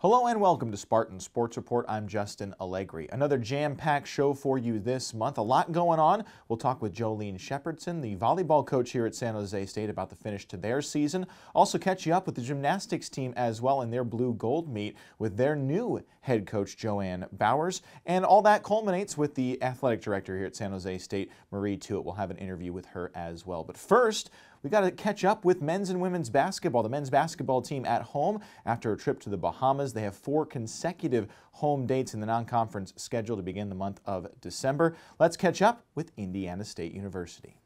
Hello and welcome to Spartan Sports Report. I'm Justin Allegri. Another jam-packed show for you this month. A lot going on. We'll talk with Jolene Shepherdson, the volleyball coach here at San Jose State, about the finish to their season. Also catch you up with the gymnastics team as well in their blue-gold meet with their new head coach, Joanne Bowers. And all that culminates with the athletic director here at San Jose State, Marie Tuitt. We'll have an interview with her as well. But first, we got to catch up with men's and women's basketball. The men's basketball team at home after a trip to the Bahamas. They have 4 consecutive home dates in the non-conference schedule to begin the month of December. Let's catch up with Indiana State University.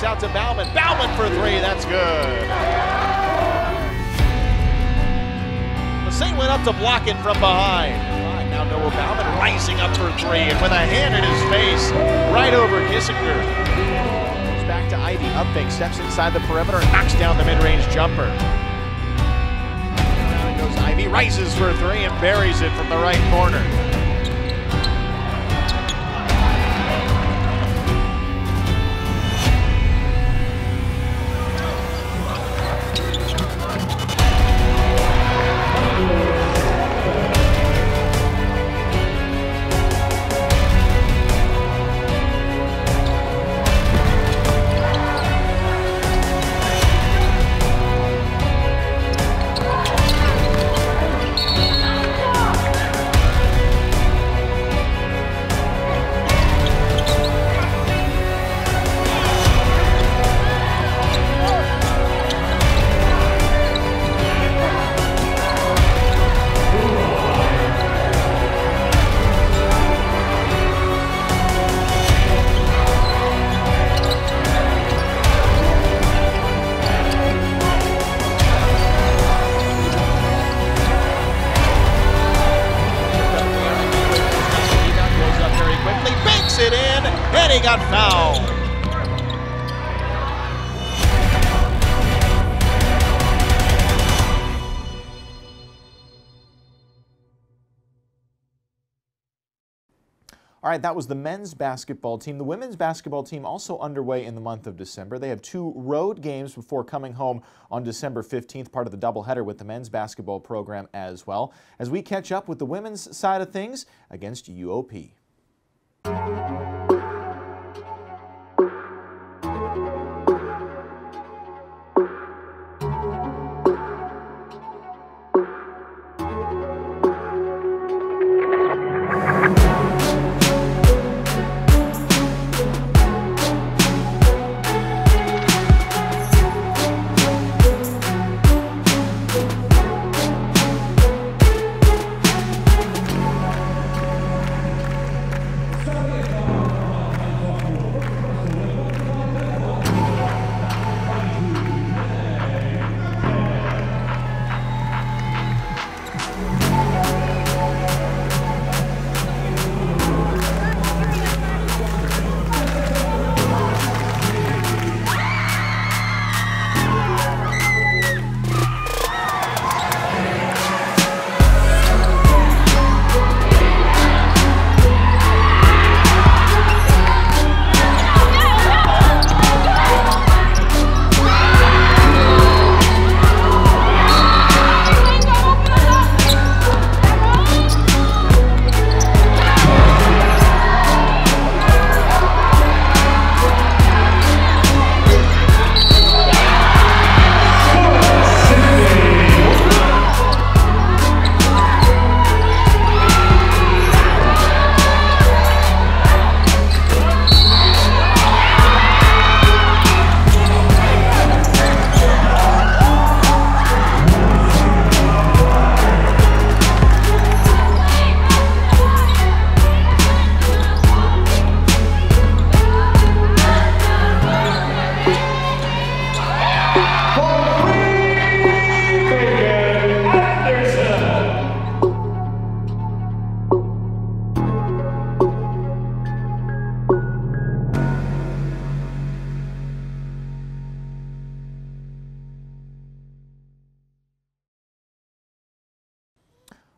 Out to Bauman. Bauman for 3. That's good. St. went up to block it from behind. Now Noah Bauman rising up for 3 and with a hand in his face right over Kissinger. Goes back to Ivy. Up fake. Steps inside the perimeter and knocks down the mid-range jumper. Now goes Ivy. Rises for 3 and buries it from the right corner. It in, and he got fouled. All right, that was the men's basketball team. The women's basketball team also underway in the month of December. They have 2 road games before coming home on December 15th, part of the doubleheader with the men's basketball program as well, as we catch up with the women's side of things against UOP.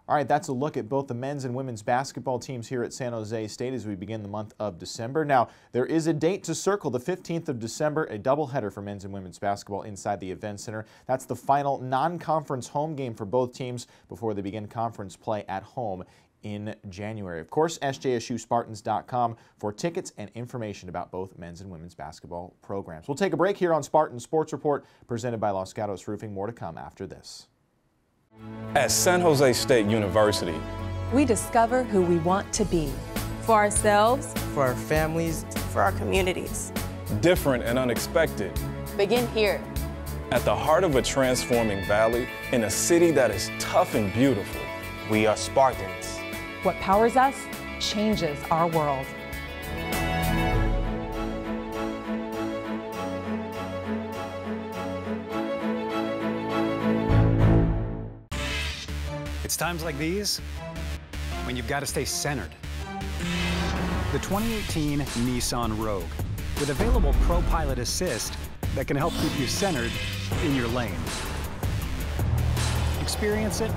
All right, that's a look at both the men's and women's basketball teams here at San Jose State as we begin the month of December. Now, there is a date to circle, the 15th of December, a doubleheader for men's and women's basketball inside the Event Center. That's the final non-conference home game for both teams before they begin conference play at home in January. Of course, sjsuspartans.com for tickets and information about both men's and women's basketball programs. We'll take a break here on Spartan Sports Report, presented by Los Gatos Roofing. More to come after this. At San Jose State University, we discover who we want to be. For ourselves, for our families, for our communities. Different and unexpected. Begin here. At the heart of a transforming valley in a city that is tough and beautiful. We are Spartans. What powers us changes our world. It's times like these when you've got to stay centered. The 2018 Nissan Rogue, with available Pro Pilot Assist that can help keep you centered in your lane. Experience it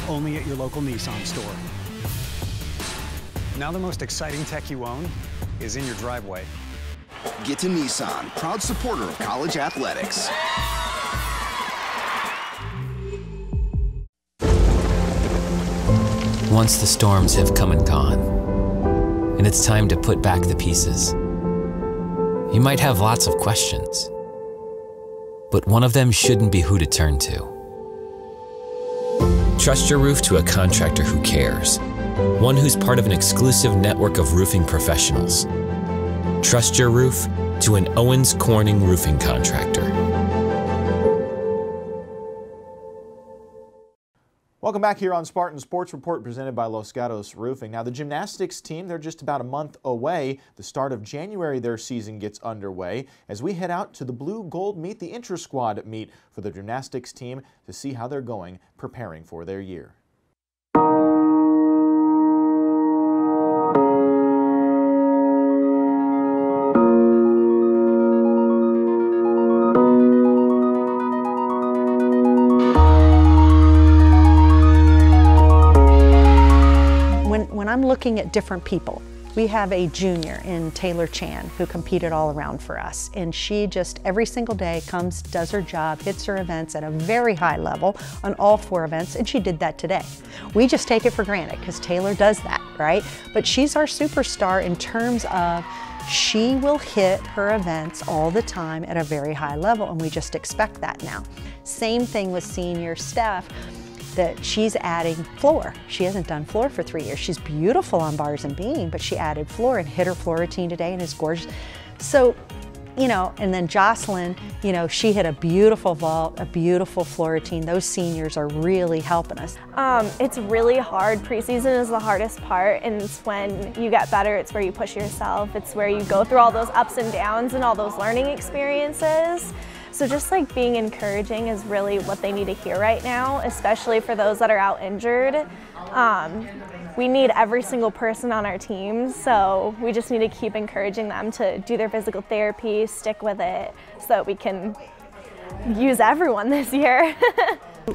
only at your local Nissan store. Now the most exciting tech you own is in your driveway. Get to Nissan, proud supporter of college athletics. Once the storms have come and gone, and it's time to put back the pieces, you might have lots of questions, but one of them shouldn't be who to turn to. Trust your roof to a contractor who cares, one who's part of an exclusive network of roofing professionals. Trust your roof to an Owens Corning roofing contractor. Welcome back here on Spartan Sports Report, presented by Los Gatos Roofing. Now, the gymnastics team, they're just about a month away. The start of January, their season gets underway as we head out to the Blue Gold Meet, the intra-squad meet for the gymnastics team to see how they're going, preparing for their year. When I'm looking at different people, we have a junior in Taylor Chan who competed all around for us, and she just every single day comes, does her job, hits her events at a very high level on all 4 events, and she did that today. We just take it for granted because Taylor does that, right? But she's our superstar in terms of she will hit her events all the time at a very high level, and we just expect that now. Same thing with senior Steph, that she's adding floor. She hasn't done floor for 3 years. She's beautiful on bars and beam, but she added floor and hit her floor routine today and is gorgeous. So, you know, and then Jocelyn, you know, she hit a beautiful vault, a beautiful floor routine. Those seniors are really helping us. It's really hard. Preseason is the hardest part, and it's when you get better, it's where you push yourself. It's where you go through all those ups and downs and all those learning experiences. So just like being encouraging is really what they need to hear right now, especially for those that are out injured. We need every single person on our team, so we just need to keep encouraging them to do their physical therapy, stick with it, so that we can use everyone this year.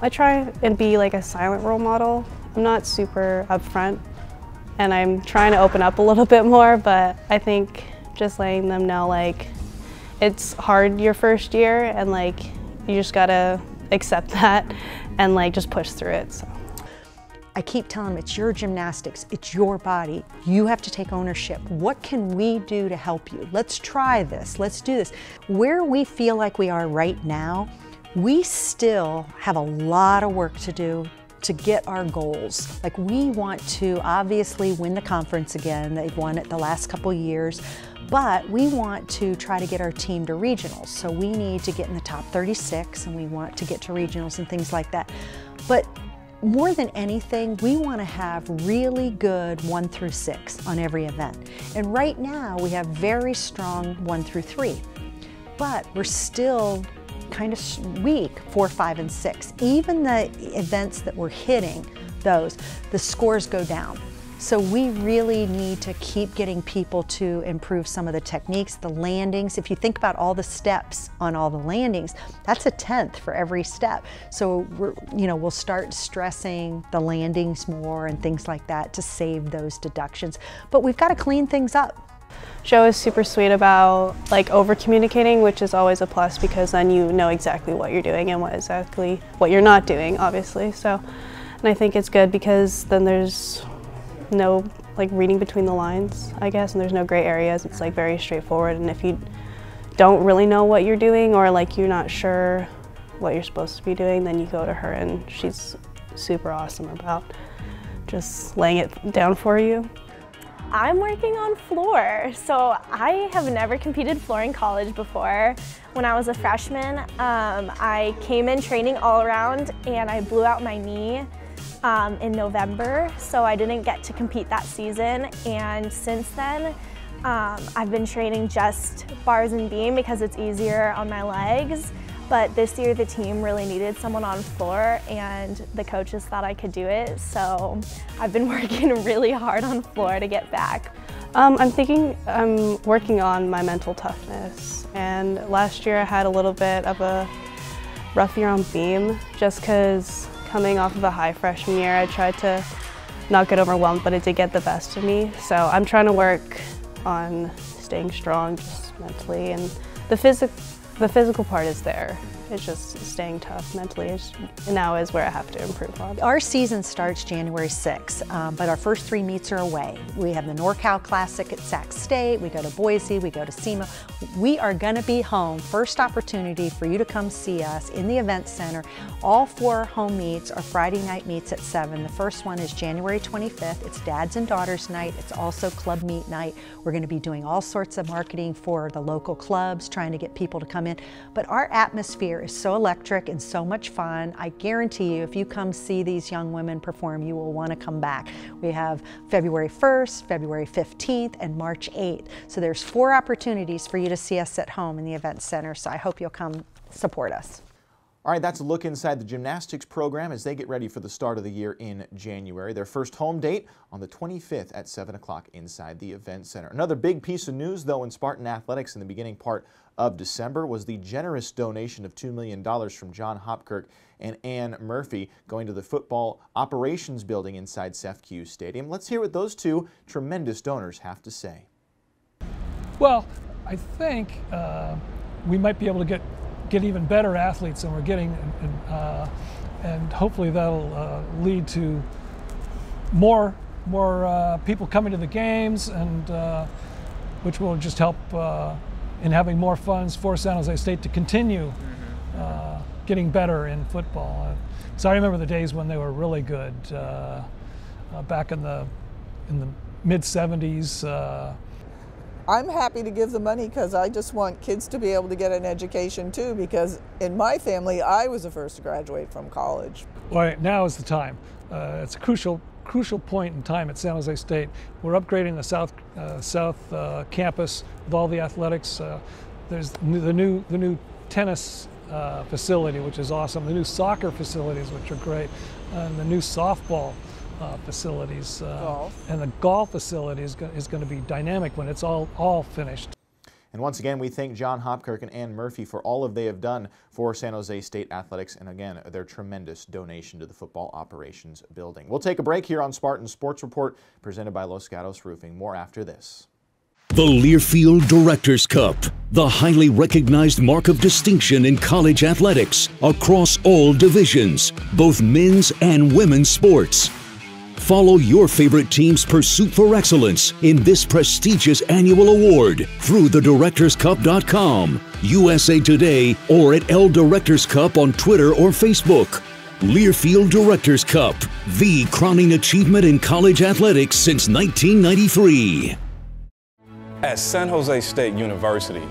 I try and be like a silent role model. I'm not super upfront, and I'm trying to open up a little bit more, but I think just letting them know, like, it's hard your first year, and like you just gotta accept that and like just push through it. So I keep telling them it's your gymnastics, it's your body. You have to take ownership. What can we do to help you? Let's try this, let's do this. Where we feel like we are right now, we still have a lot of work to do to get our goals. Like, we want to obviously win the conference again. They've won it the last couple years, but we want to try to get our team to regionals. So we need to get in the top 36, and we want to get to regionals and things like that. But more than anything, we want to have really good 1 through 6 on every event. And right now we have very strong 1 through 3, but we're still kind of weak 4, 5, and 6. Even the events that we're hitting, the scores go down. So we really need to keep getting people to improve some of the techniques, the landings. If you think about all the steps on all the landings, that's a 10th for every step. So we'll start stressing the landings more and things like that to save those deductions. But we've got to clean things up. Joe is super sweet about like over communicating, which is always a plus because then you know exactly what you're doing and what you're not doing, obviously. So, and I think it's good because then there's no like reading between the lines, I guess, and there's no gray areas. It's like very straightforward, and if you don't really know what you're doing or like you're not sure what you're supposed to be doing, then you go to her and she's super awesome about just laying it down for you. I'm working on floor. So I have never competed floor in college before. When I was a freshman, I came in training all around and I blew out my knee in November, so I didn't get to compete that season. And since then, I've been training just bars and beam because it's easier on my legs. But this year the team really needed someone on floor and the coaches thought I could do it. So I've been working really hard on floor to get back. I'm working on my mental toughness. And last year I had a little bit of a rough year on beam just because coming off of a high freshman year, I tried to not get overwhelmed, but it did get the best of me. So I'm trying to work on staying strong just mentally, and the physical part is there. It's just staying tough mentally now is where I have to improve on. Our season starts January 6th, but our first 3 meets are away. We have the NorCal Classic at Sac State, we go to Boise, we go to SEMA. We are gonna be home. First opportunity for you to come see us in the event center. All 4 home meets are Friday night meets at 7. The first one is January 25th. It's Dads and Daughters Night. It's also Club Meet Night. We're gonna be doing all sorts of marketing for the local clubs, trying to get people to come in. But our atmosphere is so electric and so much fun. I guarantee you, if you come see these young women perform, you will want to come back. We have February 1st, February 15th, and March 8th. So there's 4 opportunities for you to see us at home in the event center. So I hope you'll come support us. All right, that's a look inside the gymnastics program as they get ready for the start of the year in January. Their first home date on the 25th at 7 o'clock inside the event center. Another big piece of news, though, in Spartan athletics in the beginning part of December was the generous donation of $2 million from John Hopkirk and Ann Murphy going to the football operations building inside CEFCU Stadium. Let's hear what those 2 tremendous donors have to say. Well, I think we might be able to get even better athletes than we're getting, and hopefully that'll lead to more people coming to the games, and which will just help in having more funds for San Jose State to continue getting better in football. So I remember the days when they were really good back in the mid-70s. I'm happy to give the money because I just want kids to be able to get an education too, because in my family I was the first to graduate from college. Well, now is the time. It's a crucial point in time at San Jose State. We're upgrading the south campus with all the athletics. There's the new tennis facility, which is awesome. The new soccer facilities, which are great, and the new softball facilities, and the golf facility is going to be dynamic when it's all finished. And once again, we thank John Hopkirk and Ann Murphy for all of they have done for San Jose State athletics, and again, their tremendous donation to the football operations building. We'll take a break here on Spartan Sports Report, presented by Los Gatos Roofing. More after this. The Learfield Directors Cup, the highly recognized mark of distinction in college athletics across all divisions, both men's and women's sports. Follow your favorite team's pursuit for excellence in this prestigious annual award through thedirectorscup.com, USA Today, or at L Directors Cup on Twitter or Facebook. Learfield Directors Cup, the crowning achievement in college athletics since 1993. At San Jose State University,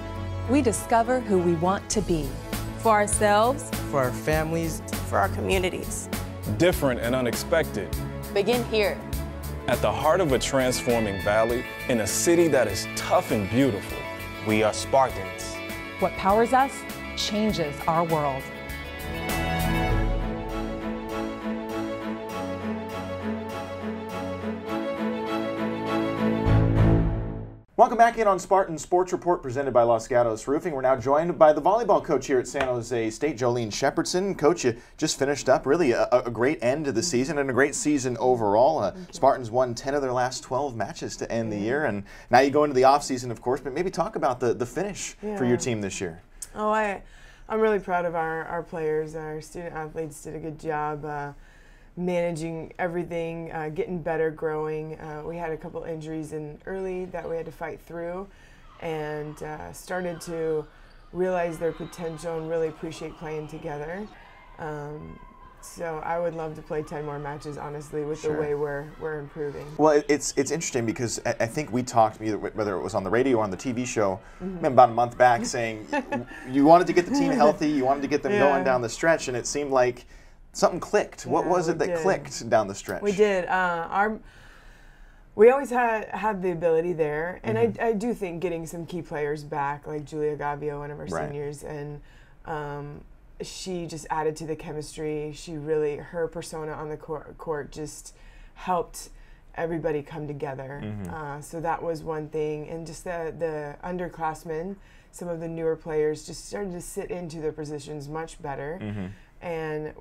we discover who we want to be. For ourselves, for our families, for our communities. Different and unexpected. Begin here. At the heart of a transforming valley in a city that is tough and beautiful. We are Spartans. What powers us changes our world. Welcome back in on Spartan Sports Report presented by Los Gatos Roofing. We're now joined by the volleyball coach here at San Jose State, Jolene Shepherdson. Coach, you just finished up really a great end to the season and a great season overall. Spartans won 10 of their last 12 matches to end the year, and now you go into the offseason, of course, but maybe talk about the finish for your team this year. Oh, I'm really proud of our players. Our student athletes did a good job managing everything, getting better, growing. We had a couple injuries in early that we had to fight through, and started to realize their potential and really appreciate playing together. So I would love to play 10 more matches, honestly, with the way we're improving. Well, it's interesting because I think we talked, whether it was on the radio or on the TV show, about a month back, saying you wanted to get the team healthy, you wanted to get them going down the stretch, and it seemed like something clicked. What was it that clicked down the stretch? We did. We always had the ability there, and I do think getting some key players back, like Julia Gavio, one of our seniors, and she just added to the chemistry. She really, her persona on the court just helped everybody come together. So that was one thing, and just the underclassmen, some of the newer players just started to sit into their positions much better. And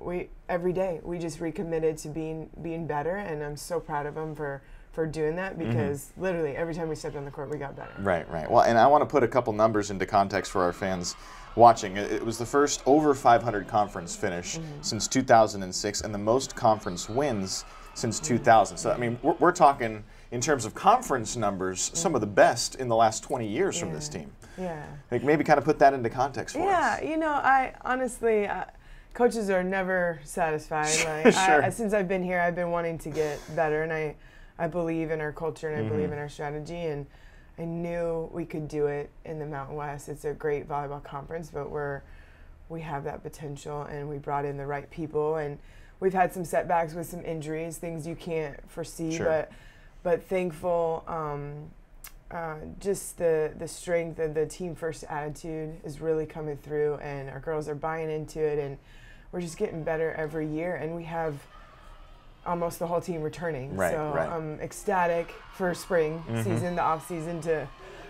every day we just recommitted to being better, and I'm so proud of them for doing that, because literally every time we stepped on the court we got better. Right. Well, and I want to put a couple numbers into context for our fans watching. It was the first over 500 conference finish since 2006, and the most conference wins since 2000. So I mean, we're talking in terms of conference numbers, some of the best in the last 20 years from this team. Like maybe kind of put that into context for us. Yeah, you know, I honestly. Coaches are never satisfied. Like, since I've been here, I've been wanting to get better, and I believe in our culture, and I believe in our strategy, and I knew we could do it in the Mountain West. It's a great volleyball conference, but we have that potential, and we brought in the right people, and we've had some setbacks with some injuries, things you can't foresee, but thankful. Just the strength and the team first attitude is really coming through, and our girls are buying into it, and we're just getting better every year, and we have almost the whole team returning. I'm ecstatic for spring season, the off season.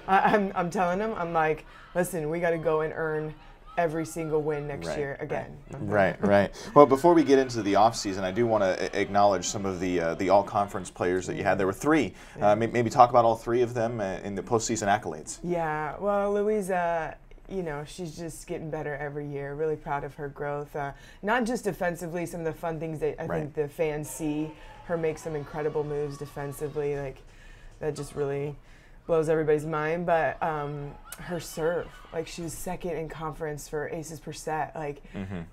I'm telling them, I'm like, listen, we got to go and earn every single win next year again. Right. Well, before we get into the off season, I do want to acknowledge some of the all conference players that you had. There were three. Maybe talk about all three of them in the postseason accolades. Yeah. Well, Louisa, you know, she's just getting better every year. Really proud of her growth. Not just defensively, some of the fun things that I think the fans see her make some incredible moves defensively. Like that just really blows everybody's mind, but her serve, like she was second in conference for aces per set, like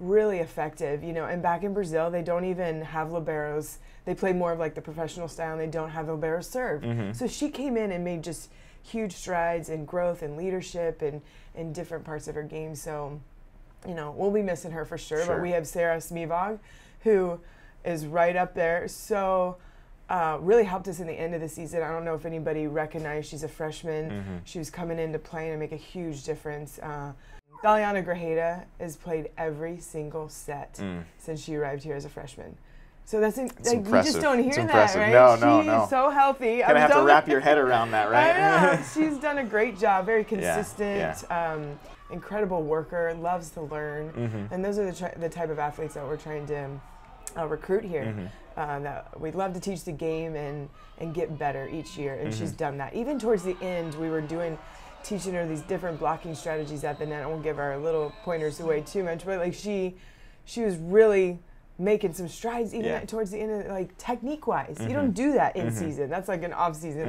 really effective, you know. And back in Brazil, they don't even have liberos. They play more of like the professional style, and they don't have libero serve. So she came in and made just huge strides in growth and leadership and in different parts of her game. So, you know, we'll be missing her for sure. But we have Sarah Smivog, who is right up there. So really helped us in the end of the season. I don't know if anybody recognized she's a freshman. She was coming in to play and make a huge difference. Daliana Grajeda has played every single set since she arrived here as a freshman. So that's like, you just don't hear that, right? No. She's so healthy. Gonna have to wrap your head around that, right? I know. She's done a great job, very consistent, incredible worker, loves to learn. And those are the type of athletes that we're trying to recruit here. That we'd love to teach the game and get better each year, and she's done that. Even towards the end, we were teaching her these different blocking strategies at the net. I won't give our little pointers away too much, but like she was really making some strides even towards the end of, like, technique wise. You don't do that in season. That's like an off season.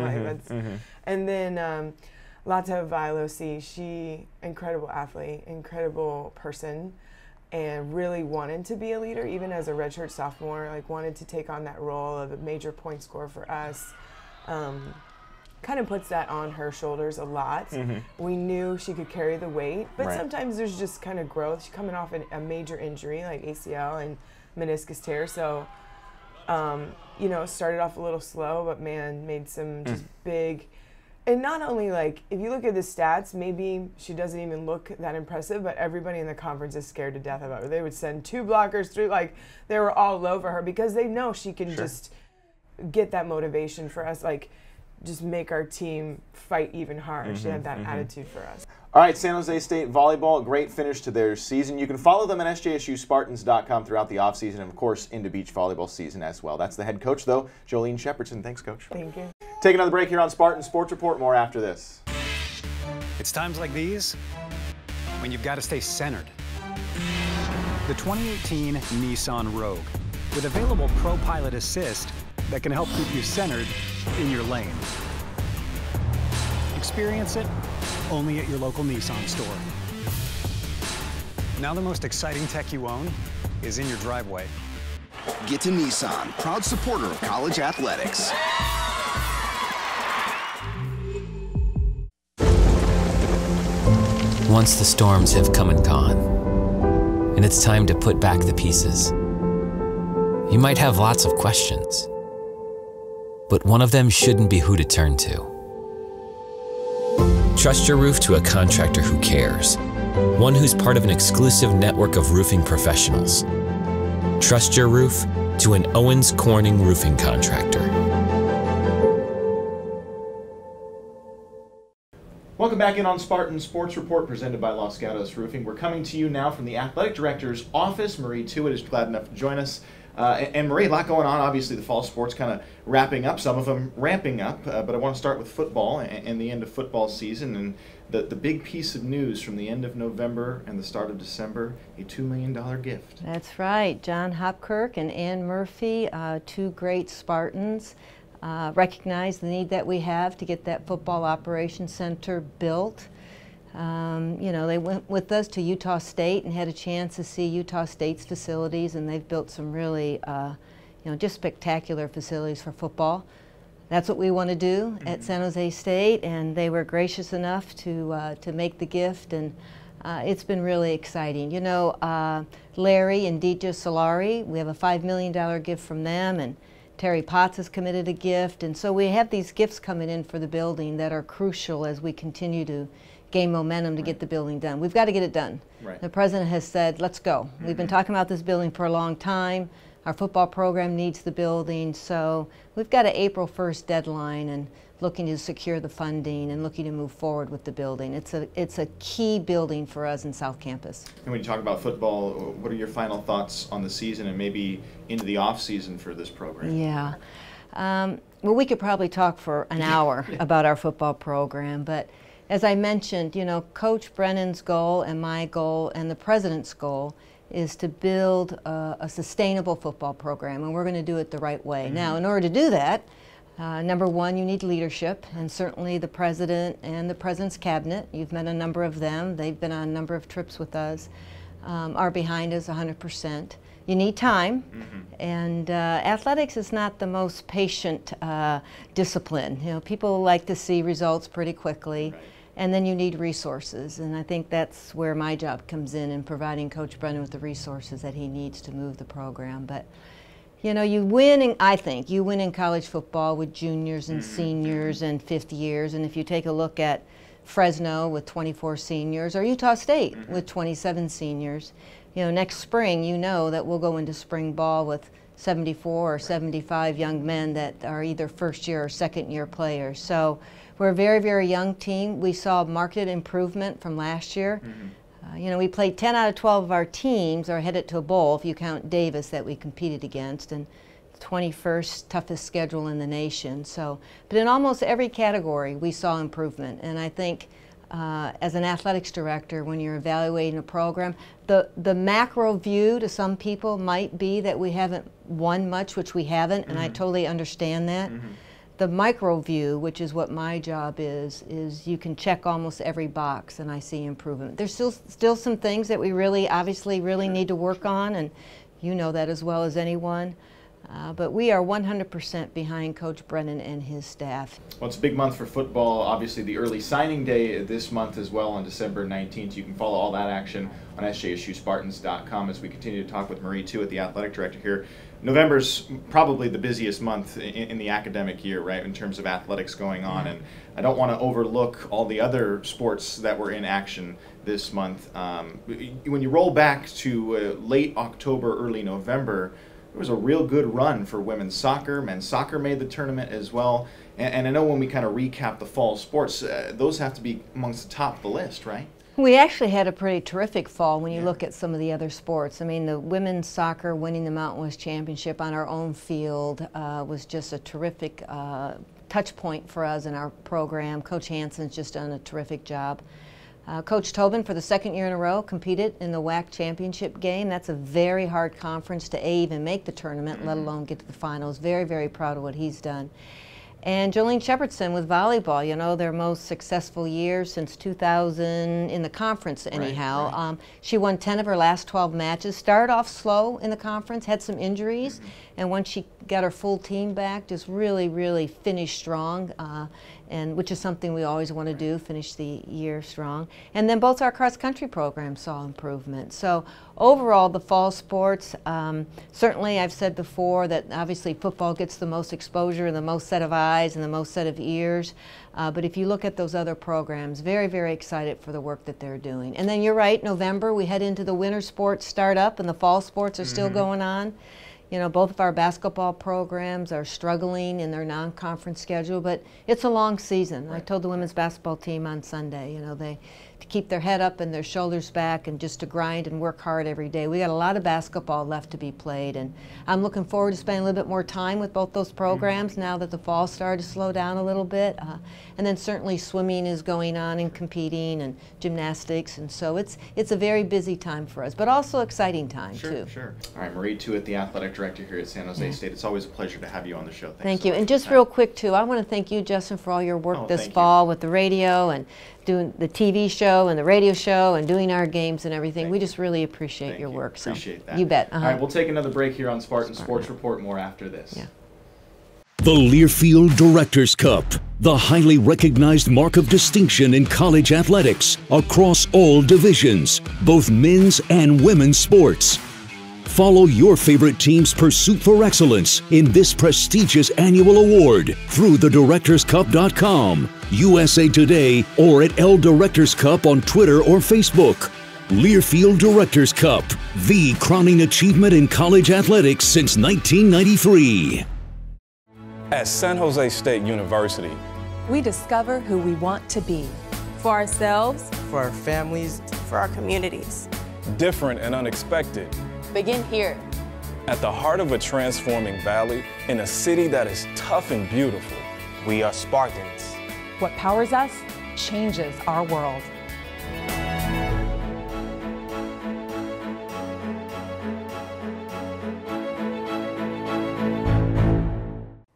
And then Lata Vailosi, she incredible athlete, incredible person, and really wanted to be a leader even as a redshirt sophomore, like wanted to take on that role of a major point scorer for us. Kind of puts that on her shoulders a lot. We knew she could carry the weight, but sometimes there's just kind of growth. She's coming off a major injury like ACL and meniscus tear, so you know, started off a little slow, but man, made some just big. And not only, like, if you look at the stats, maybe she doesn't even look that impressive, but everybody in the conference is scared to death about her. They would send 2 blockers through, like, they were all over her because they know she can just get that motivation for us. Like, just make our team fight even harder. She had that attitude for us. All right, San Jose State volleyball, a great finish to their season. You can follow them at sjsuspartans.com throughout the offseason and, of course, into beach volleyball season as well. That's the head coach, though, Jolene Shepherdson. Thanks, Coach. Thank you. Take another break here on Spartan Sports Report. More after this. It's times like these when you've got to stay centered. The 2018 Nissan Rogue, with available Pro Pilot Assist that can help keep you centered in your lane. Experience it only at your local Nissan store. Now the most exciting tech you own is in your driveway. Get to Nissan, proud supporter of college athletics. Once the storms have come and gone, and it's time to put back the pieces, you might have lots of questions, but one of them shouldn't be who to turn to. Trust your roof to a contractor who cares, one who's part of an exclusive network of roofing professionals. Trust your roof to an Owens Corning roofing contractor. Welcome back in on Spartan Sports Report, presented by Los Gatos Roofing. We're coming to you now from the Athletic Director's office. Marie Tuitt is glad enough to join us. And Marie, a lot going on. Obviously, the fall sports kind of wrapping up, some of them ramping up. But I want to start with football and the end of football season. And the big piece of news from the end of November and the start of December, a $2 million gift. That's right. John Hopkirk and Ann Murphy, two great Spartans, recognize the need that we have to get that football operations center built. You know, they went with us to Utah State and had a chance to see Utah State's facilities, and they've built some really, you know, just spectacular facilities for football. That's what we want to do at San Jose State, and they were gracious enough to make the gift, and it's been really exciting. You know, Larry and Deja Solari, we have a $5 million gift from them, and Terry Potts has committed a gift, and so we have these gifts coming in for the building that are crucial as we continue to gain momentum to get the building done. We've got to get it done. Right. The president has said, let's go. We've been talking about this building for a long time. Our football program needs the building, so we've got an April 1st deadline and looking to secure the funding and looking to move forward with the building. It's a key building for us in South Campus. And when you talk about football, what are your final thoughts on the season and maybe into the off season for this program? Yeah. Well, we could probably talk for an hour about our football program, but as I mentioned, you know, Coach Brennan's goal and my goal and the president's goal is to build a sustainable football program, and we're going to do it the right way. Now, in order to do that, number one, you need leadership, and certainly the president and the president's cabinet, you've met a number of them, they've been on a number of trips with us, are behind us 100%. You need time, and athletics is not the most patient discipline. You know, people like to see results pretty quickly. And then you need resources, and I think that's where my job comes in providing Coach Brennan with the resources that he needs to move the program. But, you know, you win, I think, you win in college football with juniors and seniors and fifth years, and if you take a look at Fresno with 24 seniors, or Utah State with 27 seniors, you know, next spring, you know that we'll go into spring ball with 74 or 75 young men that are either first year or second year players. So we're a very, very young team. We saw marked improvement from last year. You know, we played 10 out of 12 of our teams are headed to a bowl, if you count Davis that we competed against, and 21st toughest schedule in the nation. So, but in almost every category, we saw improvement. And I think as an athletics director, when you're evaluating a program, the macro view to some people might be that we haven't won much, which we haven't, and I totally understand that. The micro view, which is what my job is you can check almost every box and I see improvement. There's still some things that we obviously need to work on, and you know that as well as anyone. But we are 100% behind Coach Brennan and his staff. Well, it's a big month for football. Obviously, the early signing day this month as well on December 19th. You can follow all that action on sjsuspartans.com as we continue to talk with Marie Tuitt, the athletic director here. November's probably the busiest month in the academic year, right, in terms of athletics going on. And I don't want to overlook all the other sports that were in action this month. When you roll back to late October, early November, there was a real good run for women's soccer. Men's soccer made the tournament as well. And I know when we kind of recap the fall sports, those have to be amongst the top of the list, right? We actually had a pretty terrific fall when you look at some of the other sports. I mean, the women's soccer winning the Mountain West Championship on our own field was just a terrific touch point for us in our program. Coach Hansen's just done a terrific job. Coach Tobin, for the second year in a row, competed in the WAC championship game. That's a very hard conference to even make the tournament, let alone get to the finals. Very, very proud of what he's done. And Jolene Shepherdson with volleyball, you know, their most successful year since 2000 in the conference anyhow. Right. She won 10 of her last 12 matches, started off slow in the conference, had some injuries, and once she got her full team back, just really, really finished strong, and which is something we always want to do, finish the year strong. And then both our cross-country programs saw improvement. So overall, the fall sports, certainly I've said before that obviously football gets the most exposure and the most set of eyes and the most set of ears. But if you look at those other programs, very, very excited for the work that they're doing. And then you're right, November, we head into the winter sports start up and the fall sports are still going on. You know, both of our basketball programs are struggling in their non-conference schedule, but it's a long season. I told the women's basketball team on Sunday, you know, to keep their head up and their shoulders back and just to grind and work hard every day. We got a lot of basketball left to be played, and I'm looking forward to spending a little bit more time with both those programs now that the fall started to slow down a little bit. And then certainly swimming is going on and competing, and gymnastics, and so it's a very busy time for us, but also exciting time too. Sure. All right, Marie Tuitt, the athletic director here at San Jose State. It's always a pleasure to have you on the show. Thank you. And just real quick too, I want to thank you, Justin, for all your work this fall with the radio and doing the TV show and the radio show and doing our games and everything. We just really appreciate your work. Appreciate that. You bet. All right, we'll take another break here on Spartan Sports Report. More after this. Yeah. The Learfield Directors Cup, the highly recognized mark of distinction in college athletics across all divisions, both men's and women's sports. Follow your favorite team's pursuit for excellence in this prestigious annual award through thedirectorscup.com, USA Today, or at L Directors Cup on Twitter or Facebook. Learfield Directors Cup, the crowning achievement in college athletics since 1993. At San Jose State University, we discover who we want to be. For ourselves, for our families, for our communities. Different and unexpected. Begin here. At the heart of a transforming valley in a city that is tough and beautiful. We are Spartans. What powers us changes our world.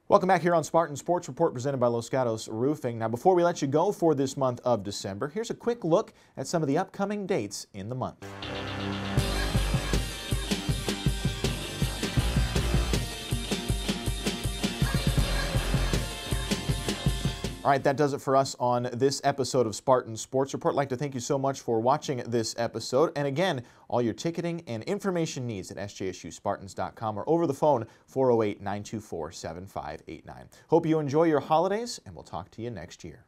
Welcome back here on Spartan Sports Report presented by Los Gatos Roofing. Now, before we let you go for this month of December, here's a quick look at some of the upcoming dates in the month. All right, that does it for us on this episode of Spartan Sports Report. I'd like to thank you so much for watching this episode. And again, all your ticketing and information needs at sjsuspartans.com or over the phone 408-924-7589. Hope you enjoy your holidays, and we'll talk to you next year.